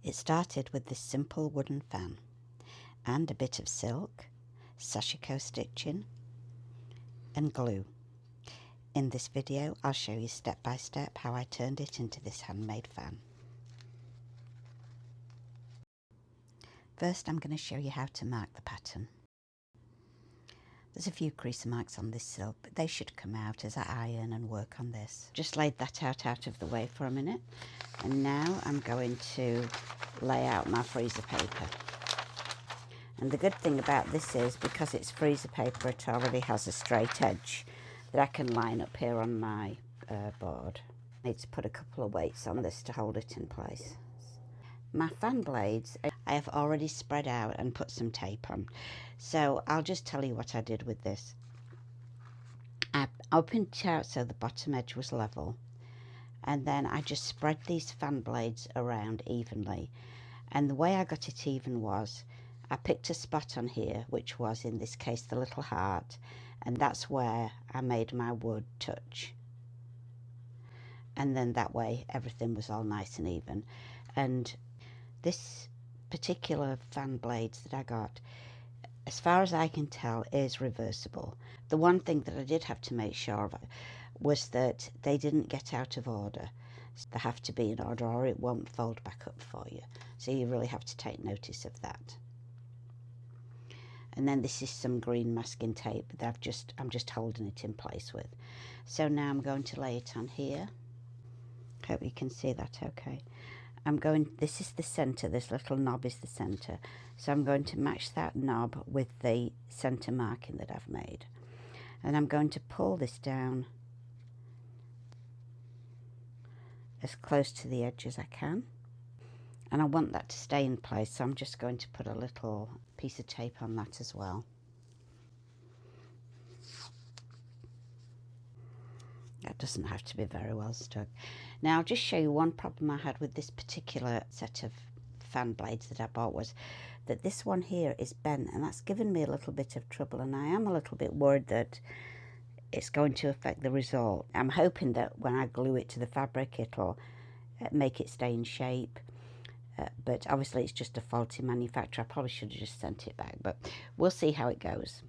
It started with this simple wooden fan and a bit of silk, Sashiko stitching and glue. In this video I'll show you step by step how I turned it into this handmade fan. First I'm going to show you how to mark the pattern. There's a few crease marks on this silk, but they should come out as I iron and work on this. Just laid that out of the way for a minute, and now I'm going to lay out my freezer paper. And the good thing about this is, because it's freezer paper, it already has a straight edge that I can line up here on my board. I need to put a couple of weights on this to hold it in place. My fan blades I have already spread out and put some tape on, so I'll just tell you what I did with this. I opened it out so the bottom edge was level, and then I just spread these fan blades around evenly, and the way I got it even was I picked a spot on here, which was in this case the little heart, and that's where I made my wood touch, and then that way everything was all nice and even. And this particular fan blades that I got, as far as I can tell, is reversible. The one thing that I did have to make sure of was that they didn't get out of order. They have to be in order or it won't fold back up for you. So you really have to take notice of that. And then this is some green masking tape that I'm just holding it in place with. So now I'm going to lay it on here. Hope you can see that okay. This is the center, this little knob is the center. So I'm going to match that knob with the center marking that I've made. And I'm going to pull this down as close to the edge as I can. And I want that to stay in place, so I'm just going to put a little piece of tape on that as well. That doesn't have to be very well stuck. Now I'll just show you one problem I had with this particular set of fan blades that I bought, was that this one here is bent, and that's given me a little bit of trouble, and I am a little bit worried that it's going to affect the result. I'm hoping that when I glue it to the fabric it'll make it stay in shape, but obviously it's just a faulty manufacturer. I probably should have just sent it back, but we'll see how it goes.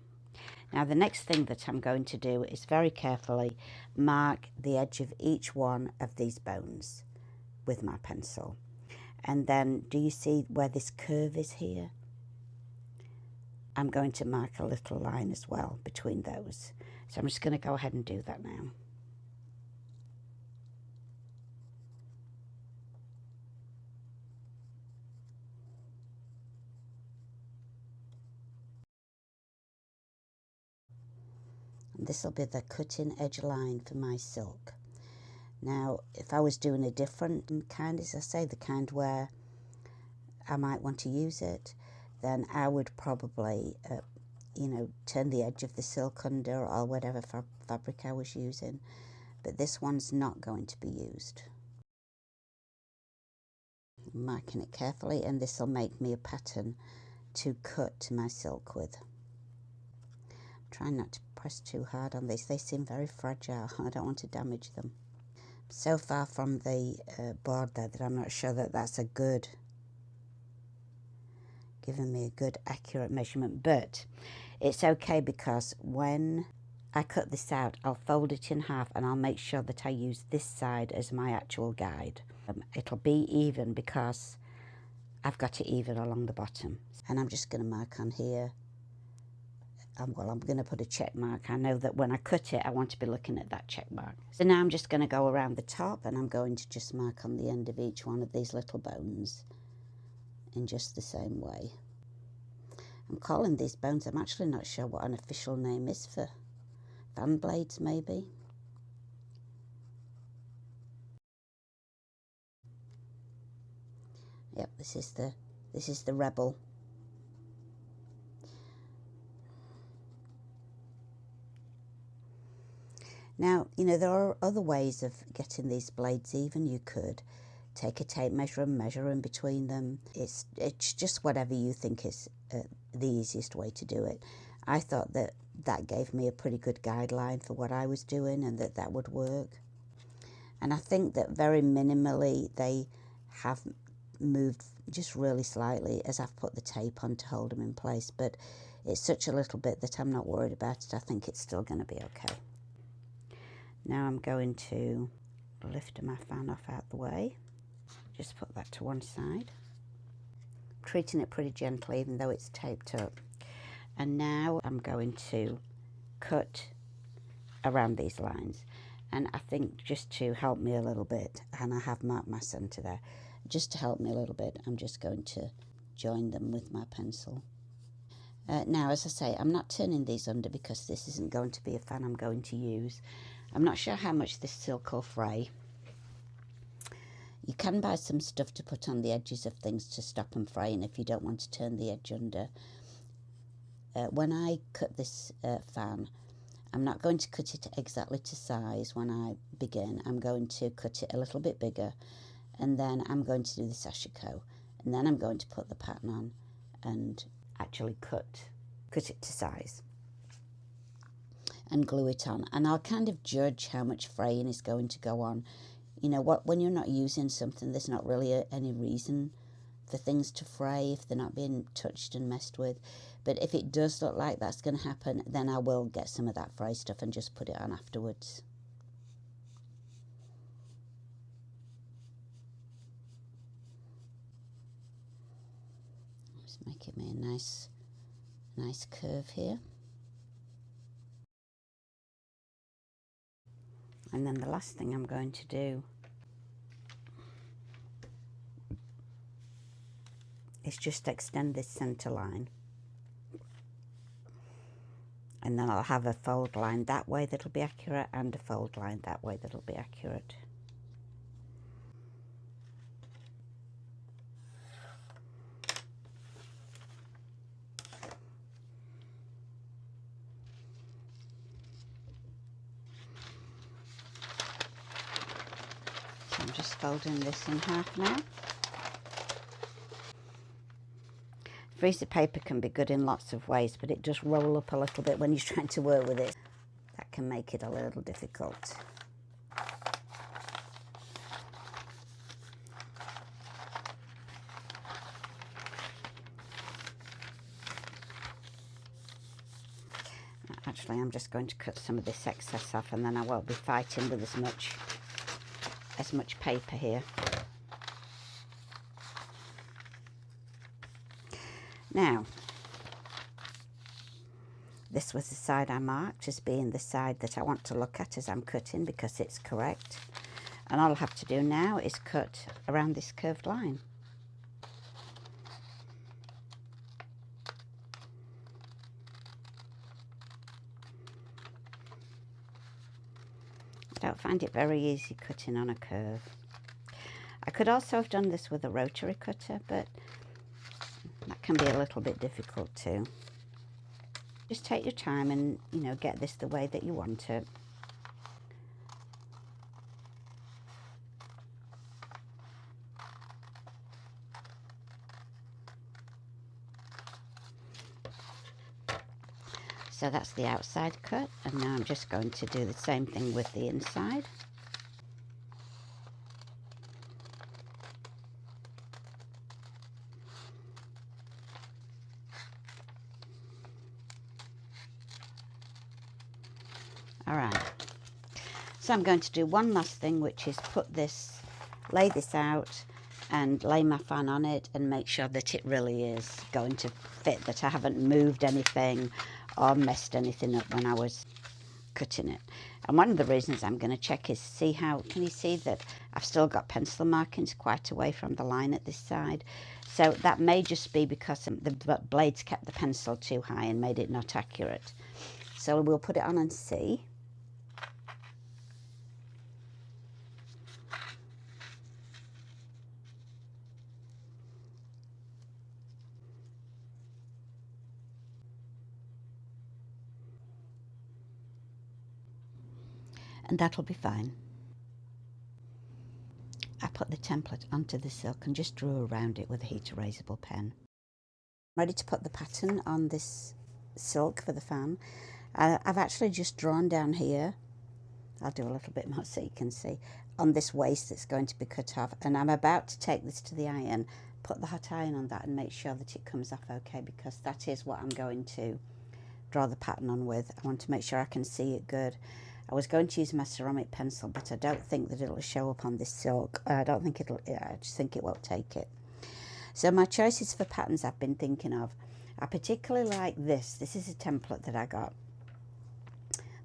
Now the next thing that I'm going to do is very carefully mark the edge of each one of these bones with my pencil. And then, do you see where this curve is here? I'm going to mark a little line as well between those. So I'm just going to go ahead and do that now. This will be the cutting edge line for my silk. Now, if I was doing a different kind, as I say, the kind where I might want to use it, then I would probably, turn the edge of the silk under or whatever fabric I was using. But this one's not going to be used. I'm marking it carefully, and this will make me a pattern to cut to my silk with. Trying not to press too hard on these. They seem very fragile. I don't want to damage them. So far from the board there that I'm not sure that that's giving me a good accurate measurement, but it's okay, because when I cut this out I'll fold it in half and I'll make sure that I use this side as my actual guide. It'll be even because I've got it even along the bottom, and I'm just going to mark on here. Well, I'm going to put a check mark. I know that when I cut it, I want to be looking at that check mark. So now I'm just going to go around the top, and I'm going to just mark on the end of each one of these little bones in just the same way. I'm calling these bones, I'm actually not sure what an official name is for fan blades, maybe. Yep, this is the rebel. Now, there are other ways of getting these blades even. You could take a tape measure and measure in between them. It's just whatever you think is the easiest way to do it. I thought that gave me a pretty good guideline for what I was doing, and that would work. And I think that very minimally they have moved just really slightly as I've put the tape on to hold them in place, but it's such a little bit that I'm not worried about it. I think it's still going to be okay. Now I'm going to lift my fan off out the way. Just put that to one side. Treating it pretty gently even though it's taped up. And now I'm going to cut around these lines. And I think just to help me a little bit, and I have marked my centre there, just to help me a little bit, I'm just going to join them with my pencil. Now, as I say, I'm not turning these under because this isn't going to be a fan I'm going to use. I'm not sure how much this silk will fray. You can buy some stuff to put on the edges of things to stop them fraying if you don't want to turn the edge under. When I cut this fan, I'm not going to cut it exactly to size when I begin. I'm going to cut it a little bit bigger, and then I'm going to do the Sashiko, and then I'm going to put the pattern on and actually cut it to size and glue it on. And I'll kind of judge how much fraying is going to go on. You know what, when you're not using something, there's not really any reason for things to fray if they're not being touched and messed with. But if it does look like that's going to happen, then I will get some of that fray stuff and just put it on afterwards. Just making me a nice curve here. And then the last thing I'm going to do is just extend this centre line. And then I'll have a fold line that way that'll be accurate and a fold line that way that'll be accurate. So I'm just folding this in half now. Freezer paper can be good in lots of ways, but it does roll up a little bit when you're trying to work with it. That can make it a little difficult. Actually, I'm just going to cut some of this excess off, and then I won't be fighting with as much paper here. Now, this was the side I marked as being the side that I want to look at as I'm cutting because it's correct. And all I'll have to do now is cut around this curved line. I don't find it very easy cutting on a curve. I could also have done this with a rotary cutter, but that can be a little bit difficult too. Just take your time and, you know, get this the way that you want it. So that's the outside cut, and now I'm just going to do the same thing with the inside. Alright, so I'm going to do one last thing, which is lay this out and lay my fan on it and make sure that it really is going to fit, that I haven't moved anything or messed anything up when I was cutting it. And one of the reasons I'm going to check is see how, can you see that I've still got pencil markings quite away from the line at this side? So that may just be because the blades kept the pencil too high and made it not accurate. So we'll put it on and see. And that'll be fine. I put the template onto the silk and just drew around it with a heat erasable pen. I'm ready to put the pattern on this silk for the fan. I've actually just drawn down here. I'll do a little bit more so you can see. on this waist that's going to be cut off, and I'm about to take this to the iron, put the hot iron on that and make sure that it comes off okay, because that is what I'm going to draw the pattern on with. I want to make sure I can see it good. I was going to use my ceramic pencil, but I don't think that it'll show up on this silk. I don't think it'll, I just think it won't take it. So my choices for patterns I've been thinking of, I particularly like this. This is a template that I got,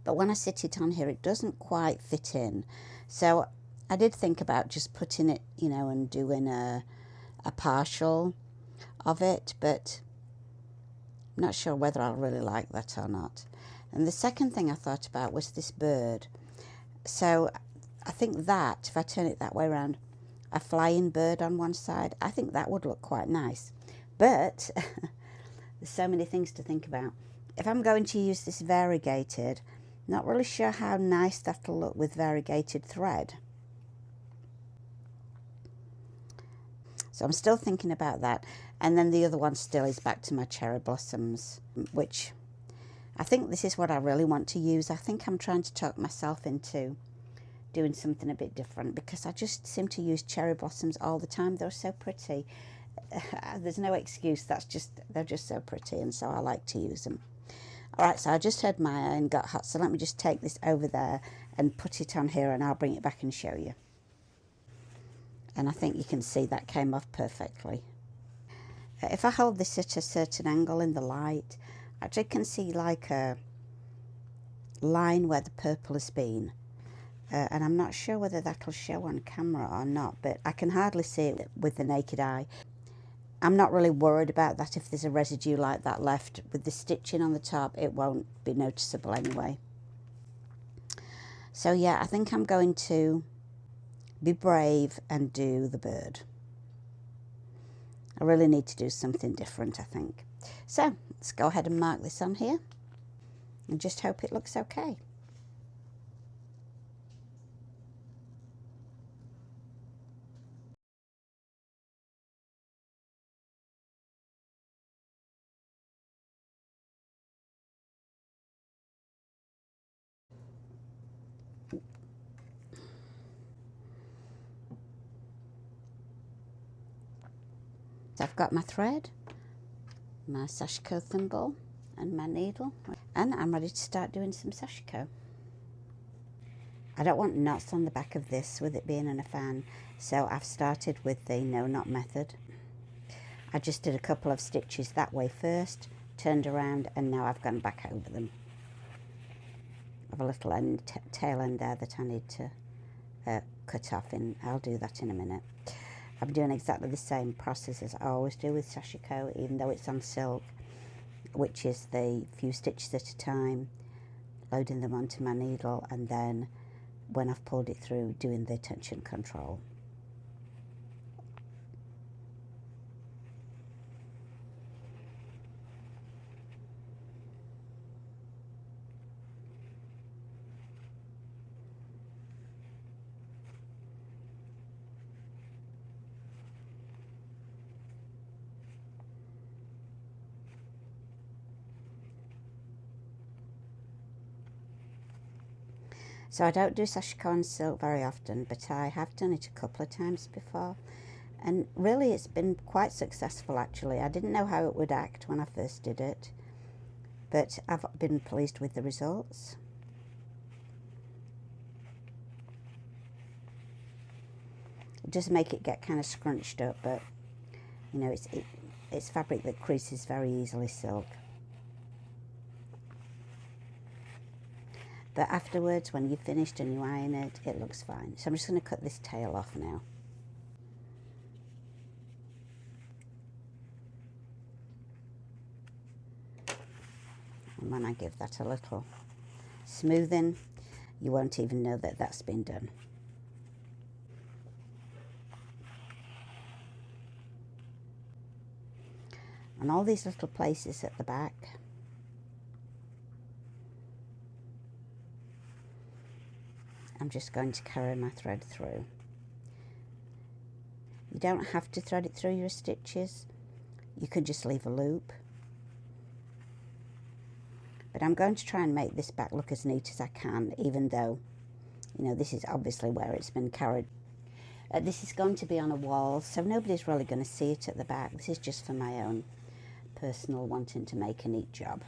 but when I sit it on here, it doesn't quite fit in. So I did think about just putting it, you know, and doing a partial of it, but I'm not sure whether I'll really like that or not. And the second thing I thought about was this bird. So I think that if I turn it that way around, a flying bird on one side, I think that would look quite nice. But there's so many things to think about. If I'm going to use this variegated, not really sure how nice that'll look with variegated thread. So I'm still thinking about that. And then the other one still is back to my cherry blossoms, which I think this is what I really want to use. I think I'm trying to talk myself into doing something a bit different, because I just seem to use cherry blossoms all the time. They're so pretty. There's no excuse. They're just so pretty, and so I like to use them. All right, so I just had my iron got hot, so let me just take this over there and put it on here, and I'll bring it back and show you. And I think you can see that came off perfectly. If I hold this at a certain angle in the light, I actually can see like a line where the purple has been. And I'm not sure whether that'll show on camera or not, but I can hardly see it with the naked eye. I'm not really worried about that. If there's a residue like that left with the stitching on the top, it won't be noticeable anyway. So yeah, I think I'm going to be brave and do the bird. I really need to do something different, I think. So let's go ahead and mark this on here and just hope it looks okay. So I've got my thread, my Sashiko thimble and my needle, and I'm ready to start doing some Sashiko. I don't want knots on the back of this with it being in a fan, so I've started with the no knot method. I just did a couple of stitches that way first, turned around, and now I've gone back over them. I have a little tail end there that I need to cut off, and I'll do that in a minute. I'm doing exactly the same process as I always do with Sashiko, even though it's on silk, which is the few stitches at a time, loading them onto my needle, and then when I've pulled it through, doing the tension control. So I don't do Sashiko on silk very often, but I have done it a couple of times before, and really it's been quite successful actually. I didn't know how it would act when I first did it, but I've been pleased with the results. It does make it get kind of scrunched up, but you know, it's fabric that creases very easily, silk. But afterwards, when you've finished and you iron it, it looks fine. So I'm just going to cut this tail off now. And when I give that a little smoothing, you won't even know that that's been done. And all these little places at the back, I'm just going to carry my thread through. You don't have to thread it through your stitches. You could just leave a loop. But I'm going to try and make this back look as neat as I can, even though, You know, this is obviously where it's been carried. This is going to be on a wall, so nobody's really going to see it at the back. This is just for my own personal wanting to make a neat job.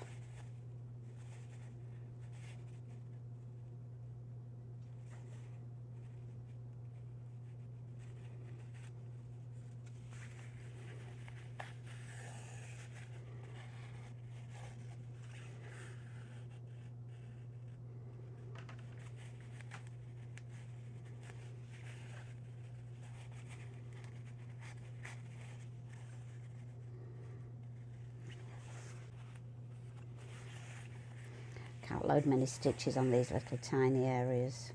Can't load many stitches on these little tiny areas.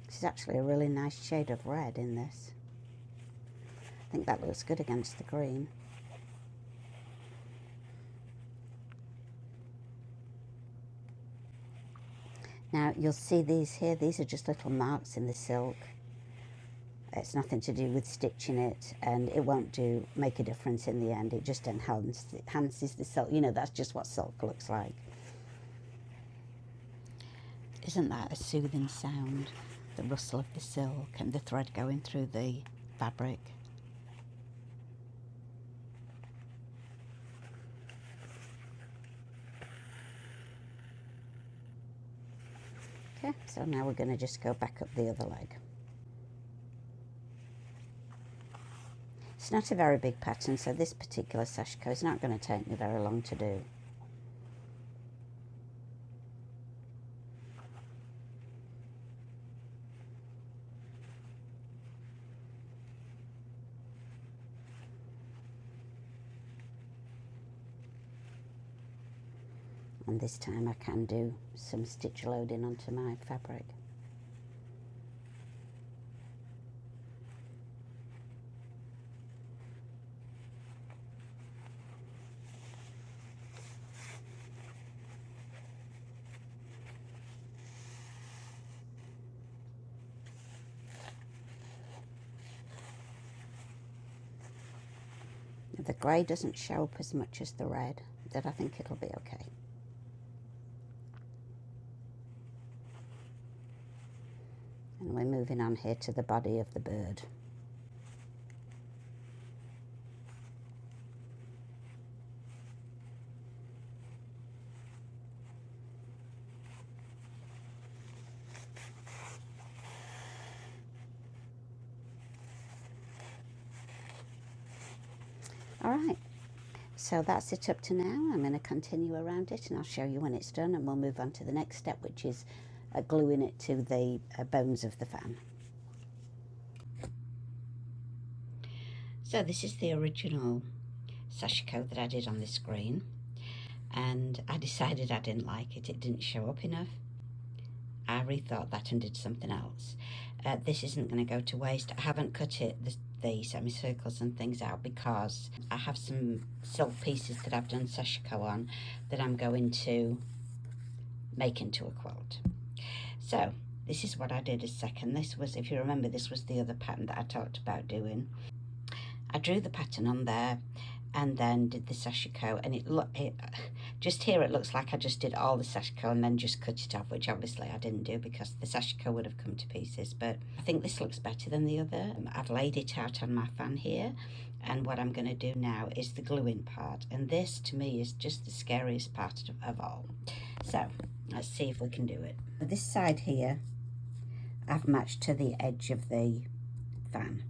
This is actually a really nice shade of red in this. I think that looks good against the green. Now you'll see these here, these are just little marks in the silk. It's nothing to do with stitching it, and it won't make a difference in the end. It just enhances the silk. You know, that's just what silk looks like. Isn't that a soothing sound? The rustle of the silk and the thread going through the fabric. Okay, so now we're going to just go back up the other leg. It's not a very big pattern, so this particular Sashiko is not going to take me very long to do. And this time I can do some stitch loading onto my fabric. The grey doesn't show up as much as the red, but I think it'll be okay. And we're moving on here to the body of the bird. All right, so that's it up to now. I'm going to continue around it and I'll show you when it's done, and we'll move on to the next step, which is gluing it to the bones of the fan. So this is the original Sashiko that I did on the screen, and I decided I didn't like it. It didn't show up enough. I rethought that and did something else. This isn't going to go to waste. I haven't cut it, the semicircles and things out, because I have some silk pieces that I've done Sashiko on that I'm going to make into a quilt. So this is what I did a second. This was, if you remember, this was the other pattern that I talked about doing. I drew the pattern on there and then did the Sashiko, and it just here it looks like I just did all the Sashiko and then just cut it off, which obviously I didn't do because the Sashiko would have come to pieces, but I think this looks better than the other. I've laid it out on my fan here, and what I'm going to do now is the gluing part, and this to me is just the scariest part of all. So let's see if we can do it. This side here I've matched to the edge of the fan,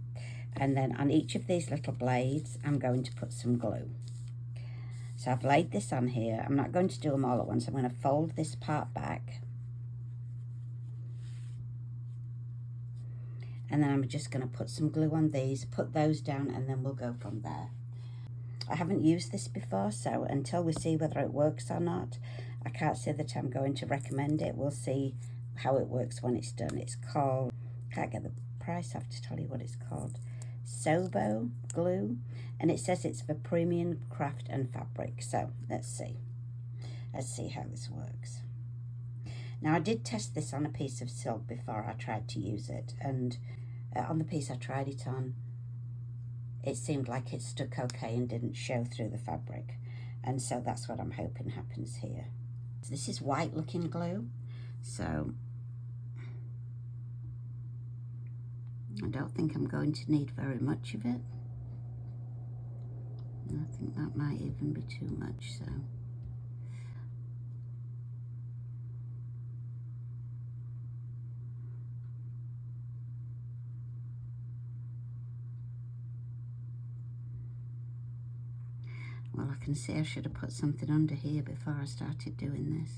and then on each of these little blades I'm going to put some glue. So I've laid this on here. I'm not going to do them all at once. I'm going to fold this part back, and then I'm just going to put some glue on these, put those down, and then we'll go from there. I haven't used this before, so until we see whether it works or not, I can't say that I'm going to recommend it. We'll see how it works when it's done. It's called, can't get the price off to tell you what it's called, Sobo glue, and it says it's for premium craft and fabric. So let's see how this works. Now I did test this on a piece of silk before I tried to use it, and on the piece I tried it on, it seemed like it stuck okay and didn't show through the fabric, and so that's what I'm hoping happens here. So this is white looking glue, so I don't think I'm going to need very much of it. I think that might even be too much, so well, I can see I should have put something under here before I started doing this.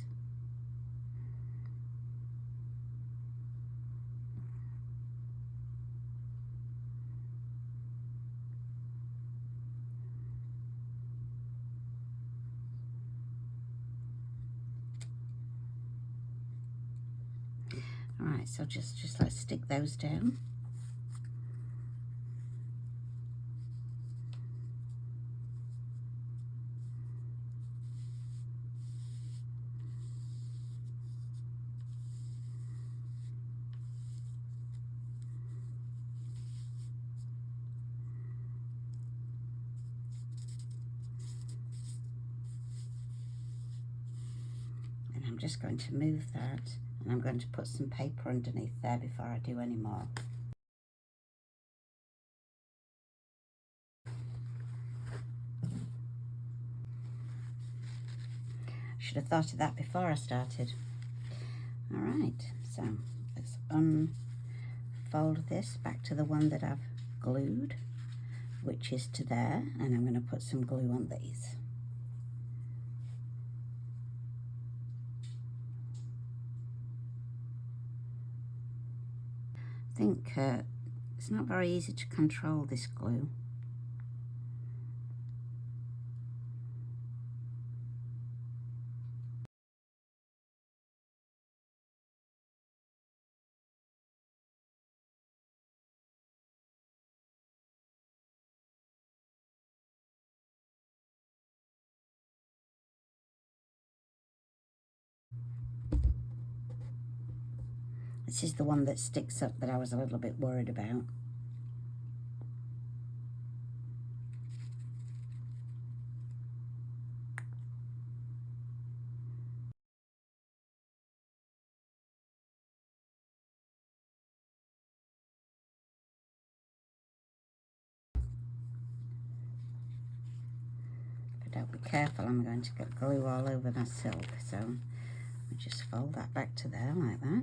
Alright, so just let's stick those down. And I'm just going to move that, and I'm going to put some paper underneath there before I do any more. Should have thought of that before I started. Alright, so let's unfold this back to the one that I've glued, which is to there, and I'm going to put some glue on these. I think it's not very easy to control this glue. This is the one that sticks up that I was a little bit worried about. If I don't be careful, I'm going to get glue all over my silk, so I just fold that back to there like that.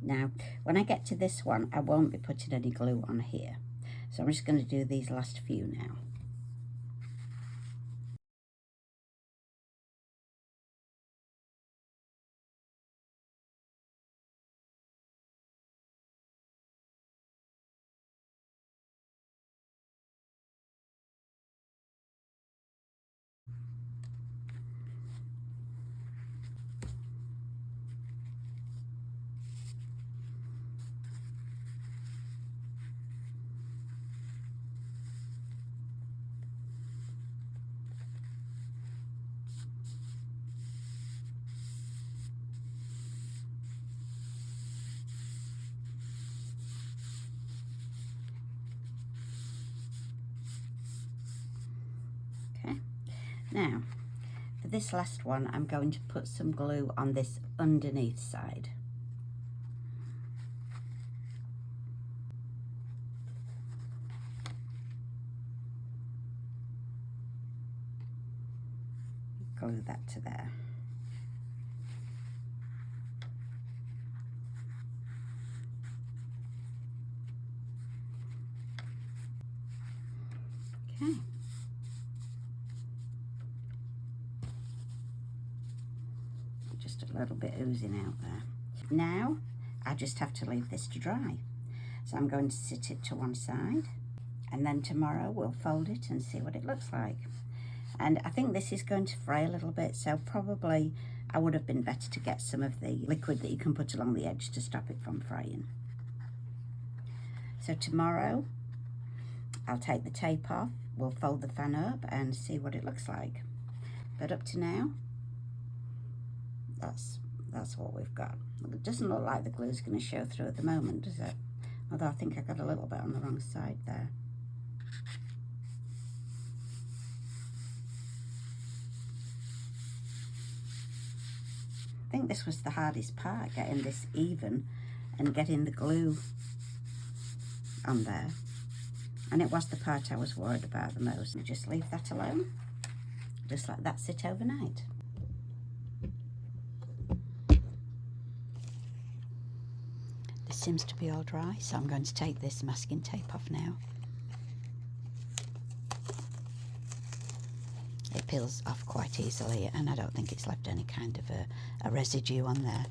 Now, when I get to this one, I won't be putting any glue on here. So I'm just going to do these last few now. Okay, now for this last one, I'm going to put some glue on this underneath side. Glue that to there. Okay. Just a little bit oozing out there. Now I just have to leave this to dry. So I'm going to sit it to one side, and then tomorrow we'll fold it and see what it looks like. And I think this is going to fray a little bit, so probably I would have been better to get some of the liquid that you can put along the edge to stop it from fraying. So tomorrow I'll take the tape off, we'll fold the fan up and see what it looks like. But up to now, that's what we've got. It doesn't look like the glue's going to show through at the moment, does it? Although I think I got a little bit on the wrong side there. I think this was the hardest part, getting this even and getting the glue on there. And it was the part I was worried about the most. And just leave that alone. Just let that sit overnight. This seems to be all dry, so I'm going to take this masking tape off now. It peels off quite easily, and I don't think it's left any kind of a residue on there.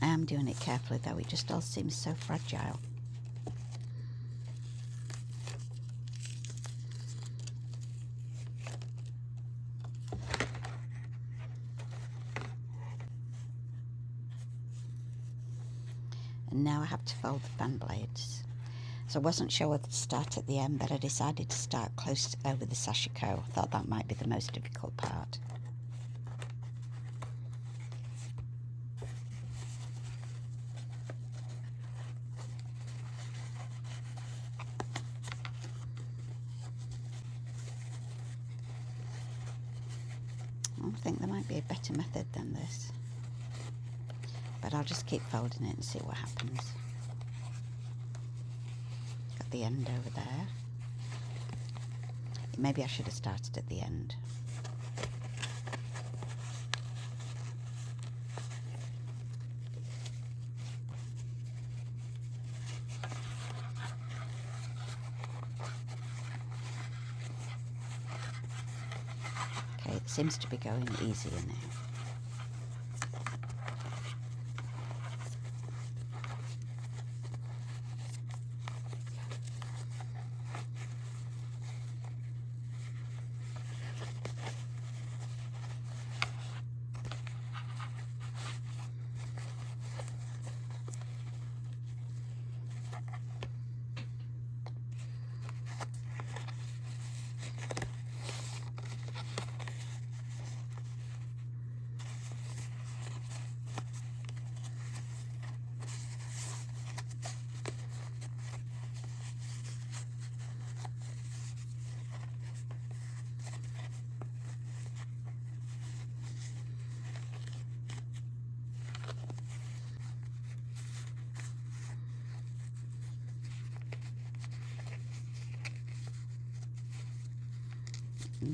I am doing it carefully though, it just all seems so fragile. And now I have to fold the fan blades. So I wasn't sure whether to start at the end, but I decided to start close over the Sashiko. I thought that might be the most difficult part. I think there might be a better method than this, but I'll just keep folding it and see what happens. Got the end over there. Maybe I should have started at the end. Okay, it seems to be going easier now.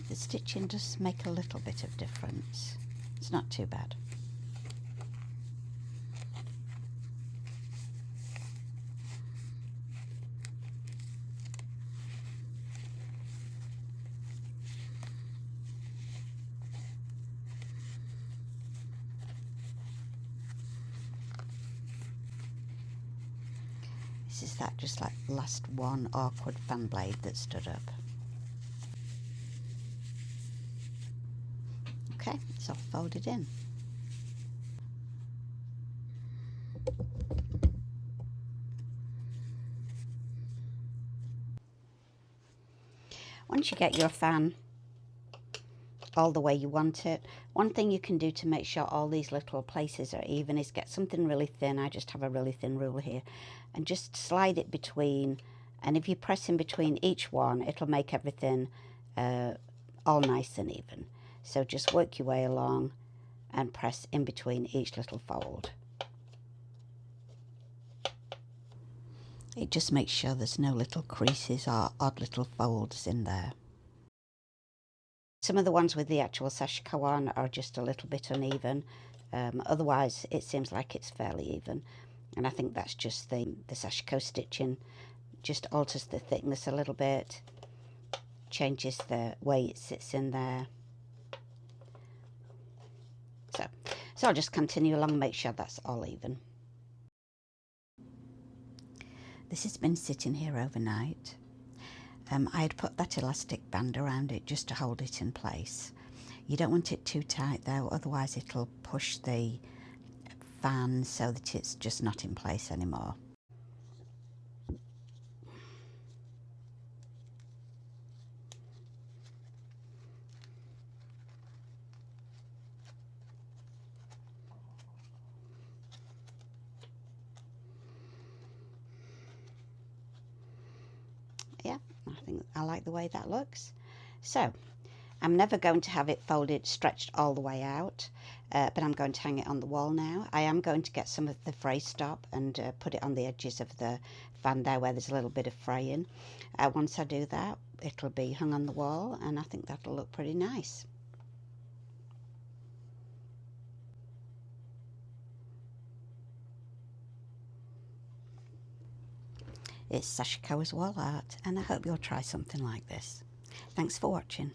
The stitching does make a little bit of difference. It's not too bad. This is that just like last one awkward fan blade that stood up. Okay, it's all folded in. Once you get your fan all the way you want it, one thing you can do to make sure all these little places are even is get something really thin. I just have a really thin ruler here, and just slide it between, and if you press in between each one, it'll make everything all nice and even. So just work your way along and press in between each little fold. It just makes sure there's no little creases or odd little folds in there. Some of the ones with the actual Sashiko on are just a little bit uneven. Otherwise, it seems like it's fairly even. And I think that's just the Sashiko stitching just alters the thickness a little bit, changes the way it sits in there. So I'll just continue along, make sure that's all even. This has been sitting here overnight. I had put that elastic band around it just to hold it in place. You don't want it too tight though, otherwise it'll push the fan so that it's just not in place anymore. Yeah, I think I like the way that looks. So I'm never going to have it folded, stretched all the way out, but I'm going to hang it on the wall now. I am going to get some of the fray stop and put it on the edges of the fan there where there's a little bit of fraying. Once I do that, it'll be hung on the wall, and I think that'll look pretty nice. It's Sashiko's wall art, and I hope you'll try something like this. Thanks for watching.